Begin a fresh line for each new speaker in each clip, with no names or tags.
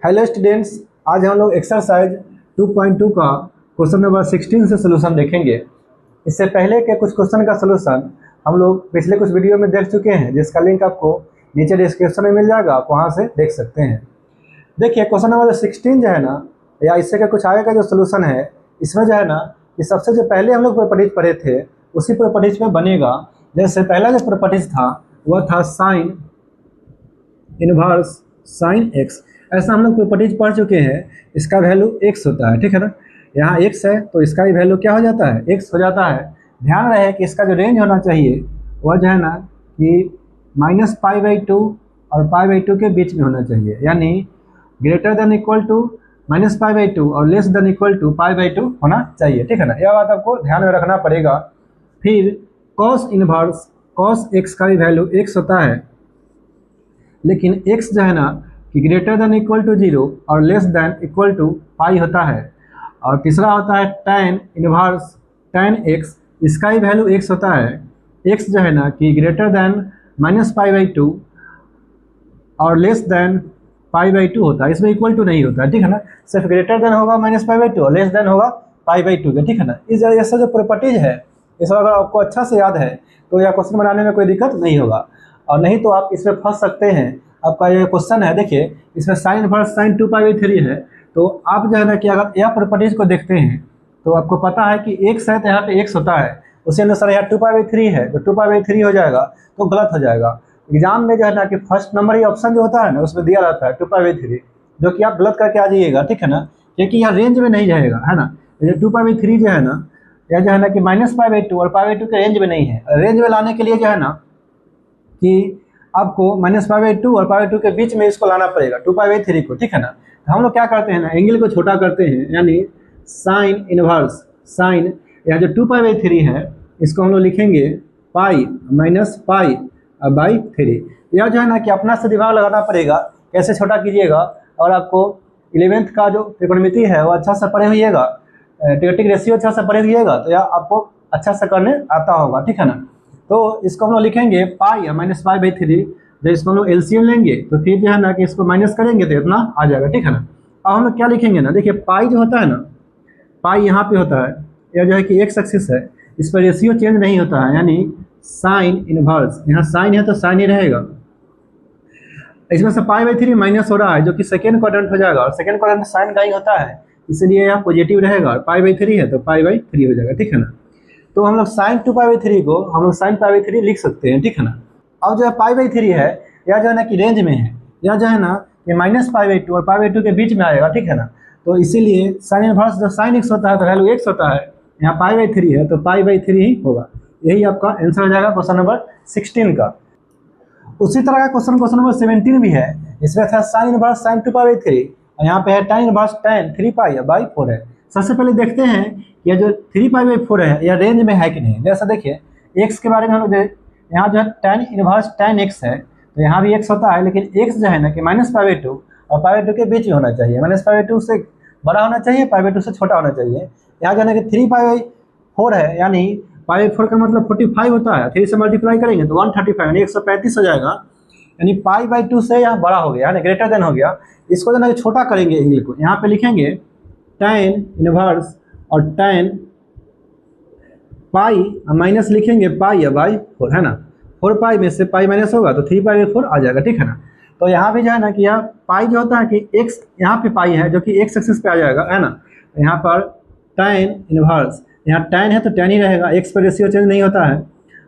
Hello students, आज हम लोग एक्सरसाइज 2.2 का क्वेश्चन नंबर 16 से सोल्यूशन देखेंगे। इससे पहले के कुछ क्वेश्चन का सोल्यूशन हम लोग पिछले कुछ वीडियो में देख चुके हैं, जिसका लिंक आपको नीचे डिस्क्रिप्शन में मिल जाएगा, आप वहाँ से देख सकते हैं। देखिए क्वेश्चन नंबर 16 जो है ना, या इससे का कुछ आगे का जो सोल्यूशन है, इसमें जो है ना कि सबसे जो पहले हम लोग प्रॉपर्टीज पढ़े थे उसी प्रॉपर्टीज में बनेगा। जैसे पहला जो प्रॉपर्टीज था वह था साइन इनवर्स साइन एक्स। ऐसा हम लोग प्रॉपर्टीज पढ़ चुके हैं। इसका वैल्यू एक्स होता है, ठीक है ना। यहाँ एक्स है तो इसका भी वैल्यू क्या हो जाता है, एक्स हो जाता है। ध्यान रहे कि इसका जो रेंज होना चाहिए वह जो है ना कि -π/2 और π/2 के बीच में होना चाहिए, यानी ग्रेटर देन इक्वल टू -π/2 और लेस देन इक्वल टू π/2 होना चाहिए, ठीक है ना। यह बात आपको ध्यान में रखना पड़ेगा। फिर कॉस इनवर्स कॉस एक्स का भी वैल्यू एक्स होता है, लेकिन x जो है ना कि ग्रेटर देन इक्वल टू 0 और लेस देन इक्वल टू पाई होता है। और तीसरा होता है tan इनवर्स tan x, इसका ही वैल्यू x होता है। x जो है ना कि ग्रेटर देन -π/2 और लेस देन π/2 होता है, इसमें इक्वल टू नहीं होता है, ठीक है ना। सिर्फ ग्रेटर देन होगा -π/2 और लेस देन होगा π/2 का, ठीक है ना। इस ऐसा जो प्रॉपर्टीज है, इस अगर आपको अच्छा से याद है तो यह क्वेश्चन बनाने में कोई दिक्कत नहीं होगा, और नहीं तो आप इसमें फंस सकते हैं। आपका ये क्वेश्चन है, देखिए इसमें साइन इनवर्स साइन 2π/3 है, तो आप जो है ना कि अगर यह प्रॉपर्टीज को देखते हैं तो आपको पता है कि x है तो यहाँ पे x होता है, उसी अनुसार यहाँ 2π/3 है तो 2π/3 हो जाएगा, तो गलत हो जाएगा। एग्जाम में जो है ना कि फर्स्ट नंबर ही ऑप्शन जो होता है ना उसमें दिया रहता है 2π/3, जो कि आप गलत करके आ जाइएगा, ठीक है ना, क्योंकि यहाँ रेंज में नहीं जाएगा, है ना। ये 2π/3 जो है ना, यह जो है ना कि -π/2 और π/2 के रेंज में नहीं है। रेंज में लाने के लिए जो है ना कि आपको -π/2 और π/2 के बीच में इसको लाना पड़ेगा 2π/3 को, ठीक है ना। तो हम लोग क्या करते हैं ना, एंगल को छोटा करते हैं, यानी साइन इनवर्स साइन, यह जो 2π/3 है इसको हम लोग लिखेंगे पाई -π/3। यह जो है ना कि अपना से दिमाग लगाना पड़ेगा, कैसे छोटा कीजिएगा। और आपको 11th का जो त्रिकोणमिति है वो अच्छा से पढ़े हुईएगा, क्वाड्रेटिक रेशियो अच्छा से पढ़े हुईएगा, तो यह आपको अच्छा से करने आता होगा, ठीक है ना। तो इसको हम लोग लिखेंगे पाई या -π/3। जब इसको हम लोग एलसीएम लेंगे तो फिर जो है ना कि इसको माइनस करेंगे तो इतना आ जाएगा, ठीक है ना। अब हम लोग क्या लिखेंगे ना, देखिए पाई जो होता है ना, पाई यहाँ पे होता है, यह जो है कि एक्स एक्सिस है, इस पर रेशियो चेंज नहीं होता है, यानी साइन इनवर्स, यहाँ साइन है तो साइन ही रहेगा। इसमें से π/3 माइनस हो रहा है, जो कि सेकेंड क्वाड्रेंट हो जाएगा, और सेकेंड क्वाड्रेंट साइन का ही होता है, इसलिए यहाँ पॉजिटिव रहेगा। और π/3 है तो π/3 हो जाएगा, ठीक है ना। तो हम लोग साइन 2π/3 को हम लोग साइन π/3 लिख सकते हैं, ठीक है ना। अब जो है π/3 है, यह जो है ना कि रेंज में है, यह जो है ना कि -π/2 और π/2 के बीच में आएगा, ठीक है ना। तो इसीलिए साइन इनवर्स जब साइन एक्स होता है तो वैल्यू एक्स होता है, यहाँ π/3 है तो π/3 ही होगा। यही आपका आंसर हो जाएगा क्वेश्चन नंबर 16 का। उसी तरह का क्वेश्चन नंबर 17 भी है। इसमें था साइन इनवर्स साइन 2π/3 और यहाँ पे है tan इनवर्स tan 3π/4 है। सबसे पहले देखते हैं यह जो 3π/4 है यह रेंज में है कि नहीं। जैसा देखिए x के बारे में हम लोग यहाँ जो है tan इनवर्स tan x है, तो यहाँ भी x होता है, लेकिन x जो है ना कि -π/2 और π/2 के बीच में होना चाहिए, -π/2 से बड़ा होना चाहिए, π/2 से छोटा होना चाहिए। यहाँ जो है ना कि 3π/4 है, यानी π/4 का मतलब 45 होता है, 3 से मल्टीप्लाई करेंगे तो 135 यानी 135 हो जाएगा, यानी π/2 से यहाँ बड़ा हो गया, यानी ग्रेटर देन हो गया। इसको जो है ना छोटा करेंगे एंगल को, यहाँ पे लिखेंगे tan इनवर्स और tan पाई माइनस लिखेंगे π/4, है ना। 4π में से पाई माइनस होगा तो 3π/4 आ जाएगा, ठीक है ना। तो यहाँ भी जो है ना कि यह पाई जो होता है कि x यहाँ पे पाई है जो कि x एक्सिस पे आ जाएगा, है ना। यहाँ पर tan इनवर्स, यहाँ tan है तो tan ही रहेगा, x पर रेशियो चेंज नहीं होता है।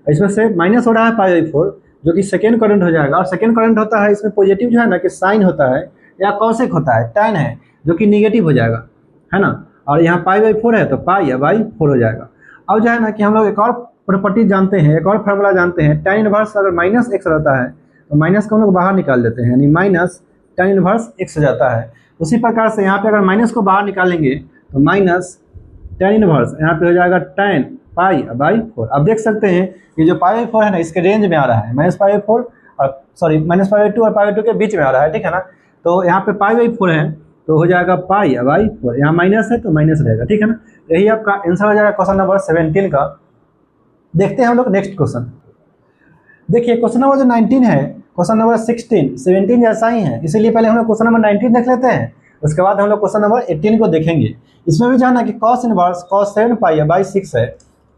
इसमें से माइनस हो रहा है π/4, जो कि सेकेंड करंट हो जाएगा, और सेकेंड करंट होता है इसमें पॉजिटिव जो है ना कि साइन होता है या कॉसेक होता है, tan है जो कि निगेटिव हो जाएगा, है ना। और यहाँ π/4 है तो π/4 हो जाएगा। अब जो है ना कि हम लोग एक और प्रॉपर्टी जानते हैं, एक और फार्मूला जानते हैं। tan इनवर्स अगर -x रहता है तो माइनस को हम लोग बाहर निकाल देते हैं, यानी माइनस tan इनवर्स x हो जाता है। उसी प्रकार से यहाँ पे अगर माइनस को बाहर निकालेंगे तो माइनस tan इनवर्स यहाँ पे हो जाएगा tan π/4। आप देख सकते हैं कि जो π/4 है ना इसके रेंज में आ रहा है, -π/4 और सॉरी -π/2 और π/2 के बीच में आ रहा है, ठीक है ना। तो यहाँ पे π/4 है तो हो जाएगा π/4, यहाँ माइनस है तो माइनस रहेगा, ठीक है ना। यही आपका आंसर हो जाएगा क्वेश्चन नंबर 17 का। देखते हैं हम लोग नेक्स्ट क्वेश्चन। देखिए क्वेश्चन नंबर जो 19 है क्वेश्चन नंबर 17 जैसा ही है, इसीलिए पहले हम लोग क्वेश्चन नंबर 19 देख लेते हैं, उसके बाद हम लोग क्वेश्चन नंबर 18 को देखेंगे। इसमें भी जाना कि cos inverse cos 7 pi by 6 है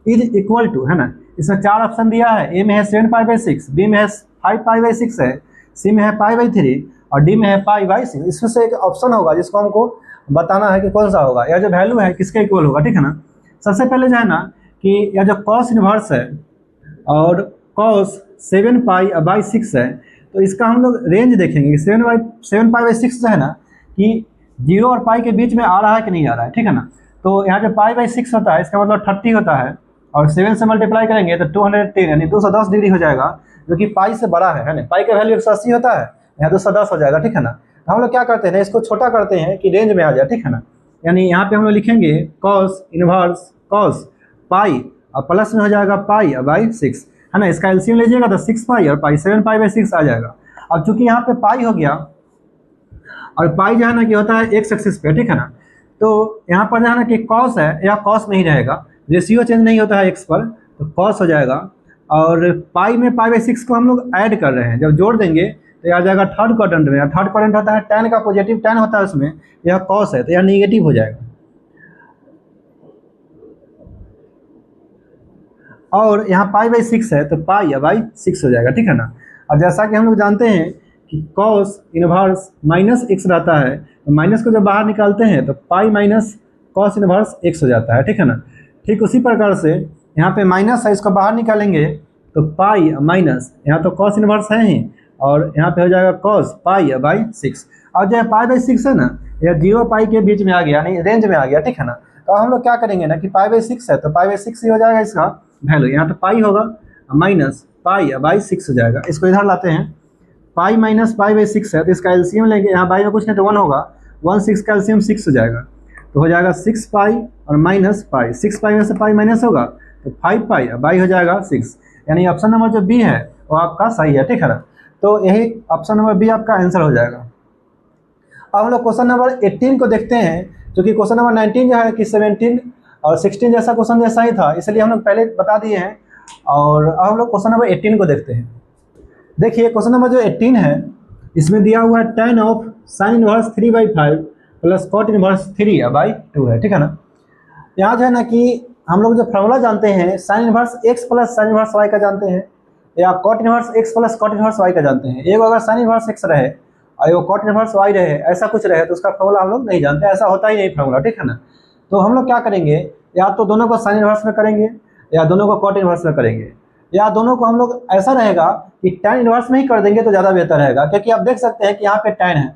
इज इक्वल टू, है ना, इसमें 4 ऑप्शन दिया है, ए में है 7 पाई बाई 6, बी में है 5 पाई बाई 6 है, सी में है पाई बाई 3 और डी में है पाई बाई 6। इसमें से एक ऑप्शन होगा जिसको हमको बताना है कि कौन सा होगा, या जो वैल्यू है किसके इक्वल होगा, ठीक है ना। सबसे पहले जो है ना कि यह जो cos इनवर्स है और cos 7 पाई बाई 6 है, तो इसका हम लोग रेंज देखेंगे कि 7 पाई बाई 6 जो है ना कि 0 और पाई के बीच में आ रहा है कि नहीं आ रहा है, ठीक है ना। तो यहाँ जो पाई बाई 6 होता है इसका मतलब 30 होता है, और 7 से मल्टीप्लाई करेंगे तो 210 यानी 210 डिग्री हो जाएगा, जो कि पाई से बड़ा है ना। पाई का वैल्यू 180 होता है, यहाँ 210 हो जाएगा, ठीक है ना। तो हम लोग क्या करते हैं, इसको छोटा करते हैं कि रेंज में आ जाए, ठीक है ना। यानी यहाँ पे हम लोग लिखेंगे cos इनवर्स cos पाई और प्लस में हो जाएगा पाई बाई 6, है ना। इसका एलसीएम लीजिएगा तो 6 पाई और पाई 7 पाई बाई 6 आ जाएगा। अब चूंकि यहाँ पे पाई हो गया और पाई जो है ना कि होता है x एक्सिस पे, ठीक है ना। तो यहाँ पर जो है ना कि cos है या cos में ही रहेगा, रेशियो चेंज नहीं होता है x पर, तो cos हो जाएगा। और पाई में पाई बाई 6 को हम लोग ऐड कर रहे हैं, जब जोड़ देंगे तो यह आ जाएगा थर्ड क्वाड्रेंट में। थर्ड क्वाड्रेंट होता है tan का पॉजिटिव tan होता है उसमें, यह cos है तो यह निगेटिव हो जाएगा। और यहाँ पाई बाई 6 है तो पाई बाई 6 हो जाएगा, ठीक है ना। और जैसा कि हम लोग जानते हैं कि cos इनवर्स माइनस x रहता है, तो माइनस को जब बाहर निकालते हैं तो pi minus cos inverse x हो जाता है, ठीक है ना। ठीक उसी प्रकार से यहाँ पे माइनस है, इसको बाहर निकालेंगे तो पाई माइनस, यहाँ तो cos इनवर्स है ही, और यहाँ पे हो जाएगा cos पाई बाई 6। और जो पाई बाई 6 है ना, यह 0 पाई के बीच में आ गया, नहीं रेंज में आ गया, ठीक है ना। तो हम लोग क्या करेंगे ना कि पाई बाई 6 है तो पाई बाई 6 ही हो जाएगा इसका वैल्यू, यहाँ तो पाई होगा माइनस पाई बाई 6 हो जाएगा। इसको इधर लाते हैं, पाई माइनस पाई बाई 6 है तो इसका एलसीएम लेंगे, यहाँ बाई में कुछ नहीं तो 1 होगा, 1 6 का एलसीएम 6 हो जाएगा, तो हो जाएगा 6 पाई और माइनस पाई, 6 पाई में से पाई माइनस होगा तो 5 पाई बाई हो जाएगा 6। यानी ऑप्शन नंबर जो बी है वो आपका सही है, ठीक है ना। तो यही ऑप्शन नंबर बी आपका आंसर हो जाएगा। अब हम लोग क्वेश्चन नंबर 18 को देखते हैं, जो कि क्वेश्चन नंबर 19 जो है कि 17 और 16 जैसा क्वेश्चन जैसा ही था, इसलिए हम लोग पहले बता दिए हैं। और अब हम लोग क्वेश्चन नंबर 18 को देखते हैं। देखिए क्वेश्चन नंबर जो 18 है, इसमें दिया हुआ है tan of sine inverse 3/5 plus cot inverse 3/2 है, ठीक है ना। यहाँ जो है ना कि हम लोग जो फॉर्मूला जानते हैं sine inverse x plus sine inverse y का जानते हैं, या cot inverse x plus cot inverse y का जानते हैं। एक अगर साइन इनवर्स x रहे और एक कॉट इनवर्स y रहे, ऐसा कुछ रहे, तो उसका फॉर्मूला हम लोग नहीं जानते, ऐसा होता ही नहीं फॉर्मूला, ठीक है ना। तो हम लोग क्या करेंगे, या तो दोनों को साइन इनवर्स में करेंगे या दोनों को कॉट इनवर्स में करेंगे, या दोनों को हम लोग ऐसा रहेगा कि tan इनवर्स में ही कर देंगे तो ज़्यादा बेहतर रहेगा। क्योंकि आप देख सकते हैं कि यहाँ पे tan है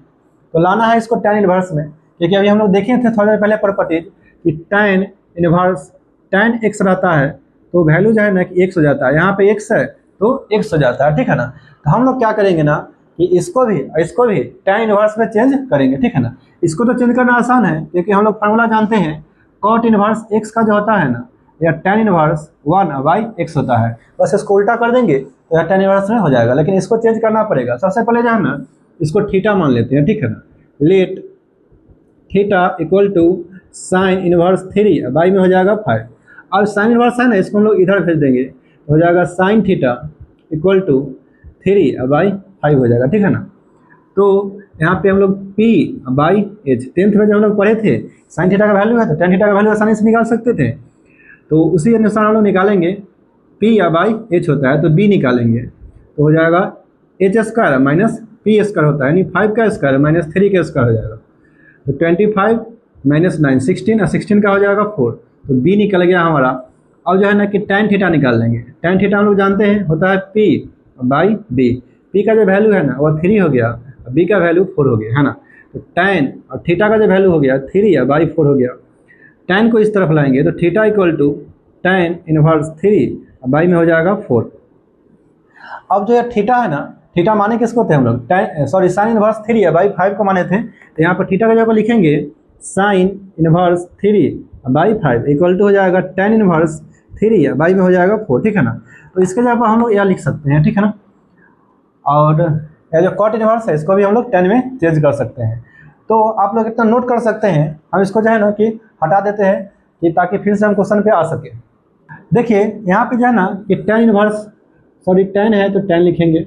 तो लाना है इसको tan इनवर्स में, क्योंकि अभी हम लोग देखे थे थोड़ी देर पहले प्रॉपर्टीज कि tan इनवर्स tan x रहता है तो वैल्यू जो है ना कि x हो जाता है, यहाँ पे x है तो x हो जाता है, ठीक है ना। तो हम लोग क्या करेंगे ना कि इसको भी tan इनवर्स में चेंज करेंगे, ठीक है ना। इसको तो चेंज करना आसान है क्योंकि हम लोग फार्मूला जानते हैं कॉट इनवर्स x का जो होता है ना, या tan इनवर्स 1/x होता है, बस इसको उल्टा कर देंगे तो यह tan इनवर्स में हो जाएगा। लेकिन इसको चेंज करना पड़ेगा। सबसे पहले जो है ना इसको थीटा मान लेते हैं, ठीक है ना। Let theta equal to sine inverse 3 by में हो जाएगा 5। अब साइन इनवर्स है ना, इसको हम लोग इधर भेज देंगे तो हो जाएगा साइन थीटा इक्वल टू 3/5 हो जाएगा, ठीक है ना। तो यहाँ पे हम लोग p/h 10th में जब हम लोग पढ़े थे साइन थीटा का वैल्यू है तो tan थीटा का वैल्यू आसानी से निकाल सकते थे, तो उसी अनुसार हम लोग निकालेंगे। p/h होता है तो b निकालेंगे तो हो जाएगा h square minus p square होता है, यानी 5 का स्क्वायर माइनस 3 का स्क्वायर हो जाएगा, तो 25 माइनस 9 16 और 16 का हो जाएगा 4, तो b निकल गया हमारा। अब जो है ना कि tan थीटा निकाल लेंगे। tan थीटा हम लोग जानते हैं होता है p/b, p का जो वैल्यू है ना वो 3 हो गया, b का वैल्यू 4 हो गया, है ना। तो tan और थीटा का जो वैल्यू हो गया 3/4 हो गया। tan को इस तरफ लाएंगे तो theta equal to tan inverse 3/में हो जाएगा 4। अब जो है थीटा है ना, थीटा माने किसको थे हम लोग, साइन इनवर्स 3/5 को माने थे, तो यहाँ पर थीटा का जगह लिखेंगे साइन इनवर्स 3/5 इक्वल टू हो जाएगा tan इनवर्स 3/में हो जाएगा 4, ठीक है ना। तो इसके जगह पर हम लोग यह लिख सकते हैं, ठीक है ना। और यह जो कॉट इनवर्स है इसको भी हम लोग tan में चेंज कर सकते हैं। तो आप लोग इतना नोट कर सकते हैं, हम इसको जो है ना कि हटा देते हैं कि ताकि फिर से हम क्वेश्चन पे आ सके। देखिए यहाँ पे जो है ना कि tan है तो tan लिखेंगे,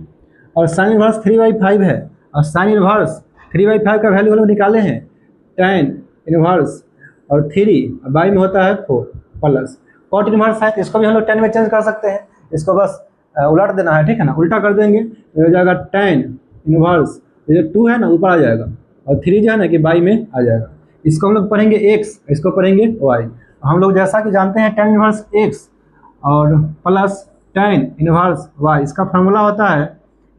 और साइन इनवर्स 3/5 है, और साइन इनवर्स 3/5 का वैल्यू हम लोग निकाले हैं tan इनवर्स और 3 बाई में होता है 4 प्लस कॉट इनवर्स है, तो इसको भी हम लोग tan में चेंज कर सकते हैं, इसको बस उलट देना है, ठीक है ना, उल्टा कर देंगे तो हो जाएगा tan इनवर्स, ये जो 2 है ना ऊपर आ जाएगा और 3 जो है ना कि बाई में आ जाएगा। इसको हम लोग पढ़ेंगे x, इसको पढ़ेंगे y। हम लोग जैसा कि जानते हैं tan इनवर्स x और प्लस tan इनवर्स y, इसका फार्मूला होता है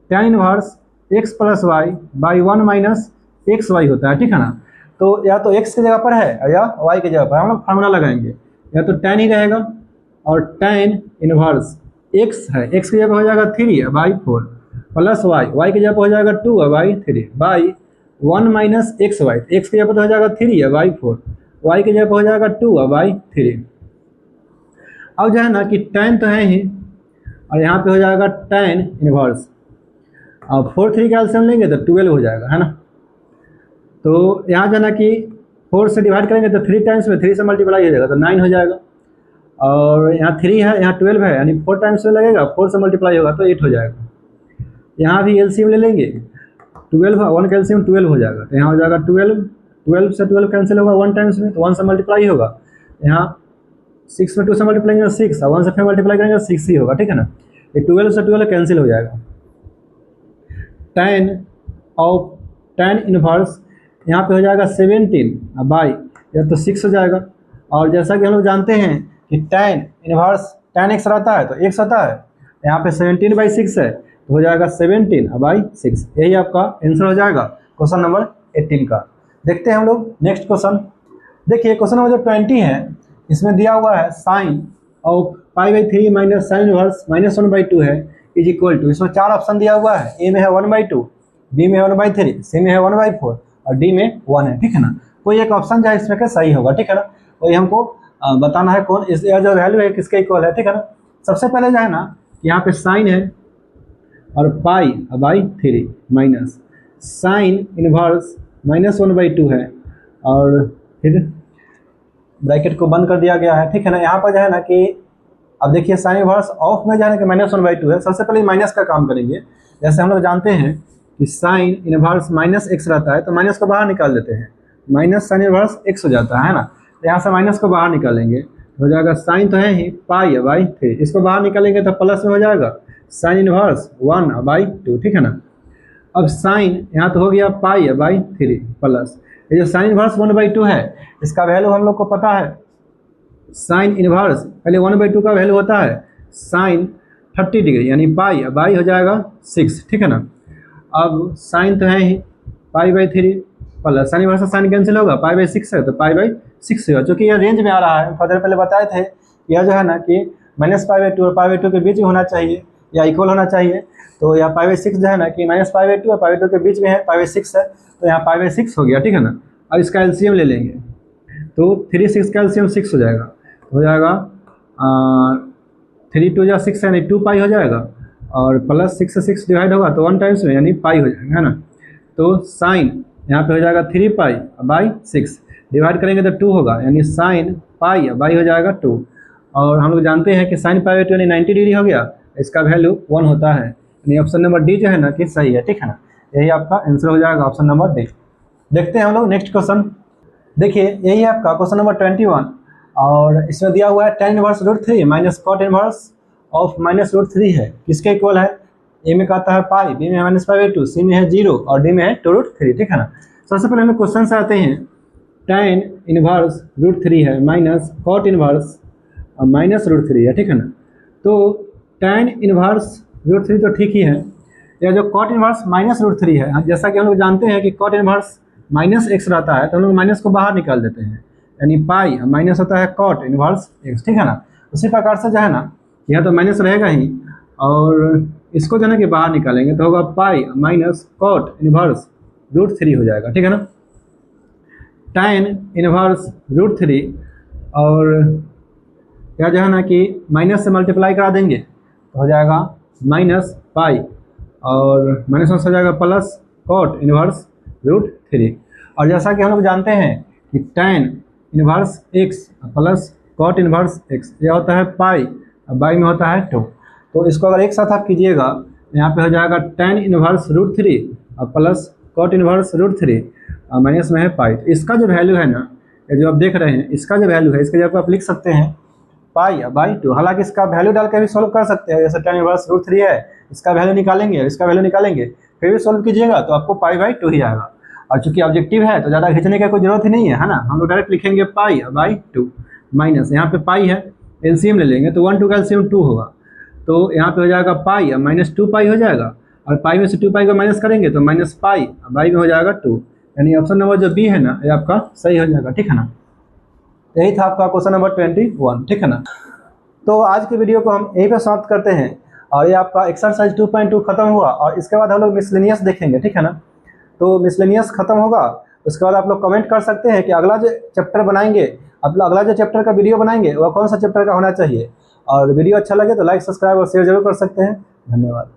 tan inverse x plus y by 1 minus x y होता है, ठीक है ना। तो या तो x की जगह पर है या y की जगह पर हम लोग फार्मूला लगाएंगे, या तो tan ही रहेगा और tan इनवर्स x है, x की जगह पर हो जाएगा 3 बाई 4 प्लस y की जगह पर हो जाएगा 2 by 3 by 1 minus x y, x की जगह पर हो जाएगा 3 बाई 4, y की जगह पर हो जाएगा 2 बाई 3। अब जो है ना कि tan तो है ही, और यहाँ पे हो जाएगा tan इनवर्स, अब 4 3 का एलसीएम लेंगे तो 12 हो जाएगा, है ना। तो यहाँ जो है ना कि 4 से डिवाइड करेंगे तो 3 टाइम्स में 3 से मल्टीप्लाई हो जाएगा तो 9 हो जाएगा, और यहाँ 3 है यहाँ 12 है, यानी 4 टाइम्स में लगेगा, 4 से मल्टीप्लाई होगा तो 8 हो जाएगा। यहाँ भी एलसीएम ले लेंगे, 12 1 का एलसीएम 12 हो जाएगा, तो यहाँ हो जाएगा 12 से 12 कैंसिल होगा 1 टाइम्स में, तो 1 से मल्टीप्लाई होगा, यहाँ 6 में 2 से मल्टीप्लाई करेंगे 6, और 1 से फिर मल्टीप्लाई करेंगे 6 ही होगा, ठीक है ना। ये 12 से 12 कैंसिल हो जाएगा। tan इनवर्स यहाँ पे हो जाएगा 17 बाई, या तो 6 हो जाएगा, और जैसा कि हम लोग जानते हैं कि tan इनवर्स tan x रहता है तो x होता है, यहाँ पे 17/6 है तो हो जाएगा 17/6, यही आपका आंसर हो जाएगा क्वेश्चन नंबर 18 का। देखते हैं हम लोग नेक्स्ट क्वेश्चन। देखिए क्वेश्चन नंबर जो 20 है, इसमें दिया हुआ है sine of π/3 minus sine inverse -1/2 है इज इक्वल टू, इसमें 4 ऑप्शन दिया हुआ है, ए में है 1/2, बी में है 1/3, सी में है 1/4 और डी में 1 है, ठीक है ना। कोई एक ऑप्शन जो है इसमें का सही होगा, ठीक है ना, वही हमको बताना है कौन, इस जो वैल्यू है किसके इक्वल है, ठीक है ना। सबसे पहले जो है ना यहाँ पे साइन है और π/3 माइनस साइन इनवर्स -1/2 है, और फिर ब्रैकेट को बंद कर दिया गया है, ठीक है ना। यहाँ पर जो है ना कि अब देखिए साइन इनवर्स ऑफ में जो है ना कि -1/2 है, सबसे पहले माइनस का काम करेंगे। जैसे हम लोग जानते हैं कि साइन इनवर्स -x रहता है तो माइनस को बाहर निकाल देते हैं, माइनस साइन इनवर्स x हो जाता है ना, तो यहाँ से माइनस को बाहर निकालेंगे हो जाएगा साइन तो है ही π/3, इसको बाहर निकालेंगे तो प्लस में हो जाएगा साइन इनवर्स 1/2, ठीक है ना। अब साइन यहाँ तो हो गया π/3 प्लस ये जो साइन इनवर्स 1/2 है, इसका वैल्यू हम लोग को पता है, साइन इनवर्स पहले 1/2 का वैल्यू होता है साइन 30 डिग्री, यानी बाई हो जाएगा 6, ठीक है ना। अब साइन तो है ही π/3 plus sine inverse sine cancel होगा, π/6 है तो π/6 होगा, चूँकि यह रेंज में आ रहा है, फर्दर पहले बताए थे यह जो है ना कि -π/2 और π/2 के बीच में होना चाहिए या इक्वल होना चाहिए, तो यह π/6 जो है ना कि -π/2 और π/2 के बीच में है, π/6 है तो यहाँ π/6 हो गया, ठीक है ना। अब इसका एलसीएम ले लेंगे तो 3 6 का एलसीएम 6 हो जाएगा, हो जाएगा 3 2 6 यानी 2π हो जाएगा, और प्लस 6 से 6 डिवाइड होगा तो 1 टाइम्स में यानी पाई हो जाएगा, है ना। तो साइन यहाँ पे हो जाएगा 3π/6, डिवाइड करेंगे तो 2 होगा, यानी साइन π/2 हो जाएगा 2, और हम लोग जानते हैं कि साइन π/2 यानी 90 डिग्री हो गया, इसका वैल्यू 1 होता है, यानी ऑप्शन नंबर डी जो है ना कि सही है, ठीक है ना। यही आपका आंसर हो जाएगा ऑप्शन नंबर डी। देखते हैं हम लोग नेक्स्ट क्वेश्चन। देखिए यही है आपका क्वेश्चन नंबर 21, और इसमें दिया हुआ है tan inverse √3 minus cot inverse of -√3 है, किसके इक्वल है, ए में कहता है पाई, बी में है -π/2, सी में है 0 और डी में है 2√3, ठीक है ना। सबसे पहले हम लोग क्वेश्चन से आते हैं, tan इनवर्स √3 है माइनस कॉट इनवर्स -√3 है, ठीक है ना। तो tan इनवर्स √3 तो ठीक ही है, या जो कॉट इनवर्स -√3 है, जैसा कि हम लोग जानते हैं कि कॉट इनवर्स -x रहता है तो हम लोग माइनस को बाहर निकाल देते हैं, यानी पाई माइनस होता है कॉट इनवर्स x, ठीक है ना। उसी प्रकार से जो है ना यहाँ तो माइनस रहेगा ही, और इसको जो है ना कि बाहर निकालेंगे तो होगा पाई माइनस कॉट इनवर्स √3 हो जाएगा, ठीक है ना। tan इनवर्स √3 और या जो है ना कि माइनस से मल्टीप्लाई करा देंगे तो हो जाएगा माइनस पाई, और माइनस हो जाएगा प्लस कॉट इनवर्स √3, और जैसा कि हम लोग जानते हैं कि tan inverse x plus cot inverse x यह होता है पाई, बाई में होता है 2, तो इसको अगर एक साथ आप कीजिएगा यहाँ पे हो जाएगा tan इनवर्स रूट 3 और प्लस cot इनवर्स रूट 3 और माइनस में है पाई। तो इसका जो वैल्यू है ना, ये जो आप देख रहे हैं, इसका जो वैल्यू है, इसके जगह आप लिख सकते हैं पाई बाई 2। हालांकि इसका वैल्यू डाल के भी सोल्व कर सकते हैं, जैसे tan इनवर्स रूट 3 है, इसका वैल्यू निकालेंगे और इसका वैल्यू निकालेंगे, फिर भी सोल्व कीजिएगा तो आपको पाई बाई 2 ही आएगा। और चूंकि ऑब्जेक्टिव है तो ज़्यादा खींचने की कोई जरूरत ही नहीं है ना, हम लोग डायरेक्ट लिखेंगे पाई बाई 2 माइनस, यहाँ पे पाई है, एलसीएम ले लेंगे तो 1 2 का एलसीएम 2 होगा, तो यहाँ पे हो जाएगा पाई माइनस 2 पाई हो जाएगा, और पाई में से 2 पाई को माइनस करेंगे तो माइनस पाई बाई में हो जाएगा 2, यानी ऑप्शन नंबर जो बी है ना, ये आपका सही हो जाएगा। ठीक है ना, यही था आपका क्वेश्चन नंबर 21। ठीक है ना, तो आज की वीडियो को हम यहीं पर समाप्त करते हैं, और ये आपका एक्सरसाइज 2.2 खत्म हुआ, और इसके बाद हम लोग मिसलेनियस देखेंगे। ठीक है ना, तो मिसलेनियस खत्म होगा, उसके बाद आप लोग कमेंट कर सकते हैं कि अगला जो चैप्टर बनाएंगे, आप लोग अगला जो चैप्टर का वीडियो बनाएंगे वह कौन सा चैप्टर का होना चाहिए। और वीडियो अच्छा लगे तो लाइक सब्सक्राइब और शेयर जरूर कर सकते हैं। धन्यवाद।